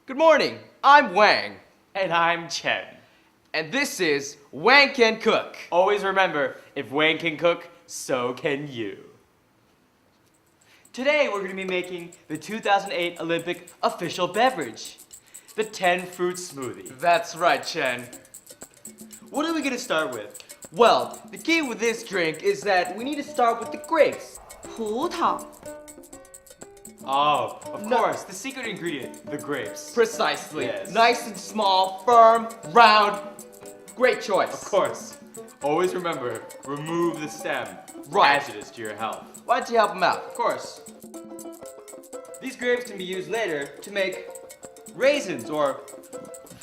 Good morning, I'm Wang, And I'm Chen. and this is Wang Can Cook. Always remember, if Wayne can cook, so can you. Today we're going to be making the 2008 Olympic official beverage, the 10-fruit smoothie. That's right, Chen. What are we going to start with? Well, the key with this drink is that we need to start with the grapes. 葡萄、 Oh, of No. course, the secret ingredient, the grapes. Precisely. Yes. Nice and small, firm, round. Great choice. Of course. Always remember, remove the stem. Right. Hazardous to your health. Why don't you help him out? Of course. These grapes can be used later to make raisins or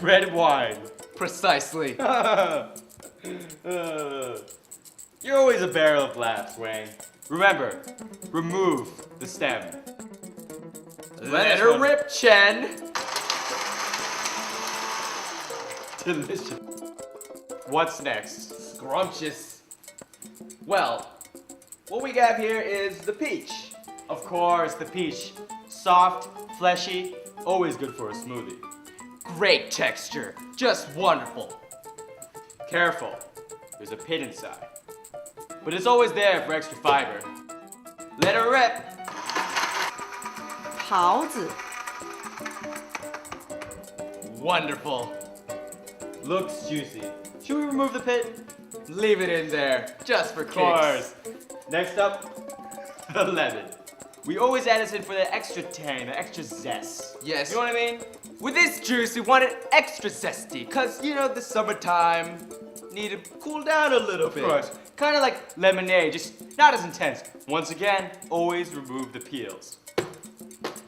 red wine. Precisely. You're always a barrel of laughs, Wayne. Remember, remove the stem. Let her rip, Chen. Delicious. What's next? Scrumptious. Well, what we have here is the peach. Of course, the peach. Soft, fleshy, always good for a smoothie. Great texture. Just wonderful. Careful, there's a pit inside. But it's always there for extra fiber. Let her rip. 桃子、 Wonderful. Looks juicy. Should we remove the pit? Leave it in there, just for Of kicks. course. Next up, the lemon. We always add this in for the extra tang, the extra zest. Yes. You know what I mean? With this juice, we want it extra zesty, cause you know the summertime need to cool down a little bit. Of course. Kind of like lemonade, just not as intense. Once again, always remove the peels.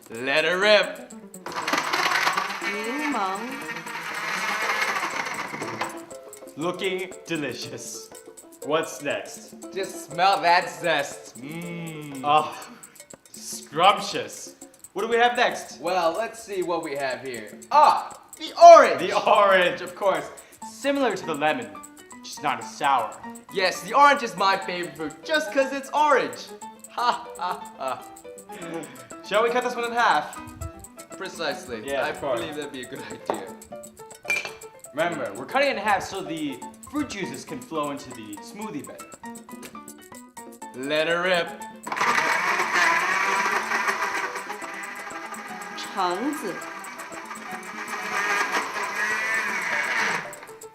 Let her rip. 柠檬、 Looking delicious. What's next? Just smell that zest. Oh, scrumptious. What do we have next? Well, let's see what we have here. Ah, the orange. The orange, of course. Similar to the lemon, just not as sour. Yes, the orange is my favorite fruit, just cause it's orange. Ha ha ha. Shall we cut this one in half? Precisely. Yeah, I of course. believe that'd be a good idea. Remember, we're cutting it in half so the fruit juices can flow into the smoothie better. Let her rip. 橙子、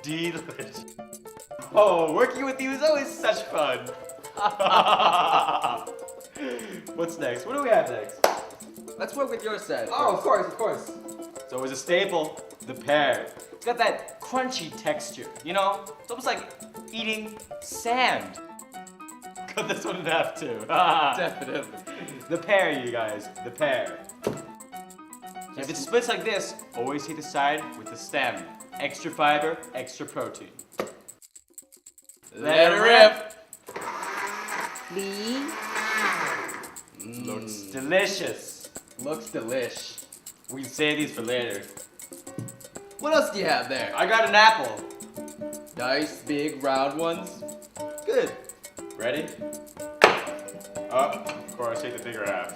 Delicious. Oh, working with you is always such fun. What's next? What do we have next? Let's work with your side. Oh, of course, of course. It's always a staple, the pear. It's got that crunchy texture, you know? It's almost like eating sand. Cut this one in half too. Definitely. The pear, you guys, the pear. If it splits like this, always hit the side with the stem. Extra fiber, extra protein. Let her rip. 梨、 Looks delicious. Looks delish. We can save these for later. What else do you have there? I got an apple. Nice, big, round ones. Good. Ready? Oh, of course, take the bigger half.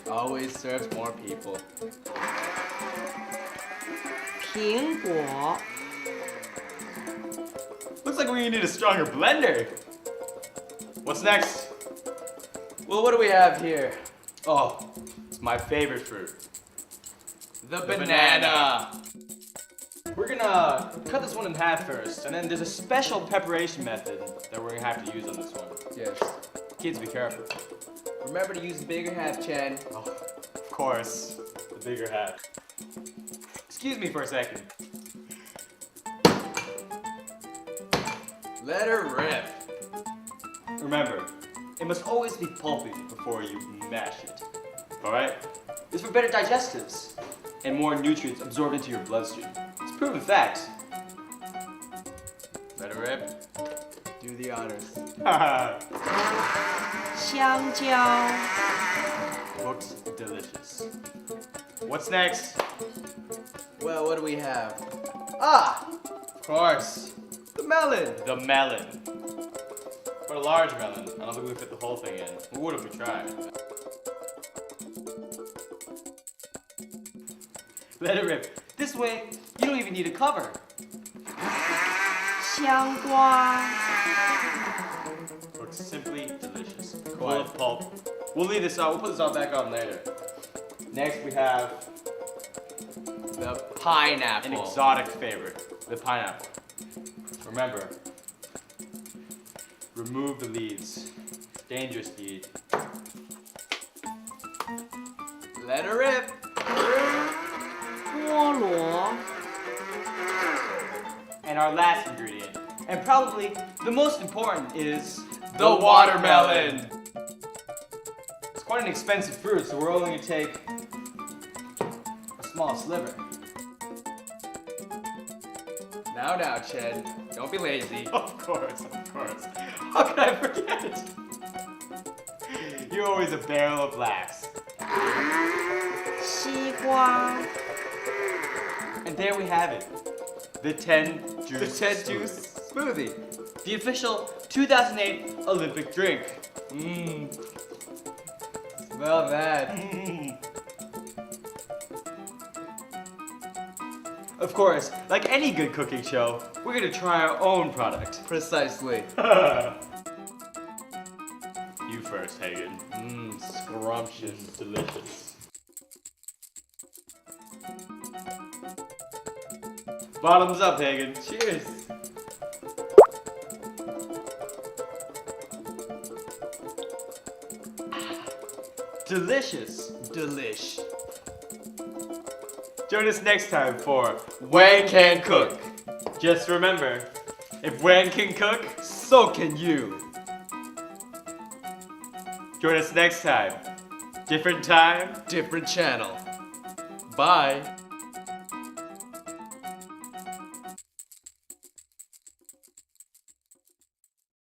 Always serves more people. 苹果、 Looks like we need a stronger blender. What's next? Well, what do we have here? Oh, it's my favorite fruit. The banana. We're gonna cut this one in half first, and then there's a special preparation method that we're gonna have to use on this one. Yes. Kids, be careful. Remember to use the bigger half, Chen. Oh, of course, the bigger half. Excuse me for a second. Let her rip. Remember, it must always be pulpy before you mash it. Alright? It's for better digestives and more nutrients absorbed into your bloodstream. It's proven fact. Let her rip. Do the honors. 香蕉、 Looks delicious. What's next? Well, what do we have? Ah, of course. The melon. The melon. But a large melon. I don't think we fit the whole thing in. We would if we tried. Let it rip. This way, you don't even need a cover. 香瓜， Looks simply delicious. Full of pulp. We'll leave this on. We'll put this on back on later. Next, we have The pineapple. an exotic favorite, the pineapple. Remember, remove the leaves. Dangerous to eat. Let her rip. 菠萝， And our last ingredient, and probably the most important, is The watermelon. It's quite an expensive fruit, so we're only going to take a small sliver. Now, Chen. Don't be lazy. Of course. How could I forget it? You're always a barrel of laughs. 西瓜， And there we have it. The 10 The juice. 10 juice smoothie. The official 2008 Olympic drink. Smell that. Of course, like any good cooking show, we're gonna try our own product. Precisely. You first, Hagen. Scrumptious, delicious. Bottoms up, Hagen. Cheers. Delicious. Delish. Join us next time for Wang can cook. Just remember, if Wang can cook, So can you. join us next time. Different time. Different channel. Bye.